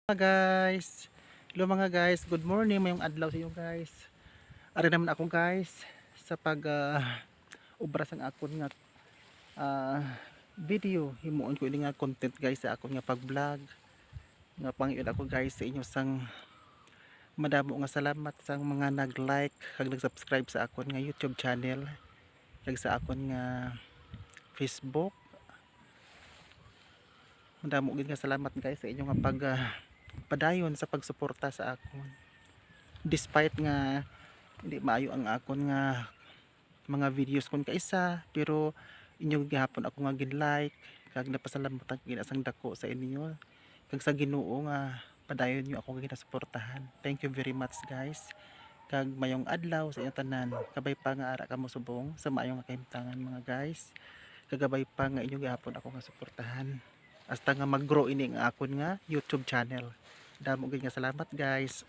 Guys, hello mga guys, good morning, mayong adlaw sa inyo guys. Ari naman ako guys sa pag ubra sang akon nga ah, video himuon ko ini nga content guys sa akon nga pag vlog nga pangiyon ako guys sa inyo sang madamo nga salamat sang mga nag-like kag nag-subscribe sa akon nga YouTube channel kag sa akon nga Facebook. Madamo gid nga salamat guys sa inyo nga pag padayon sa pagsuporta sa akon. Despite nga hindi maayo ang akon nga mga videos kon kaisa, pero inyo gihapon ako nga gid-like kag napasalamat ang ginasang dako sa inyo kag sa Ginoo nga padayon niyo ako ginasuportahan. Thank you very much guys, kag mayong adlaw sa inyong tanan. Kabay pa nga ara kamo subong sa maayong kahimtangan mga guys, kagabay pa nga inyo gihapon ako nga suportahan hasta nga mag-grow ini nga akon nga YouTube channel. Damo gid nga salamat guys.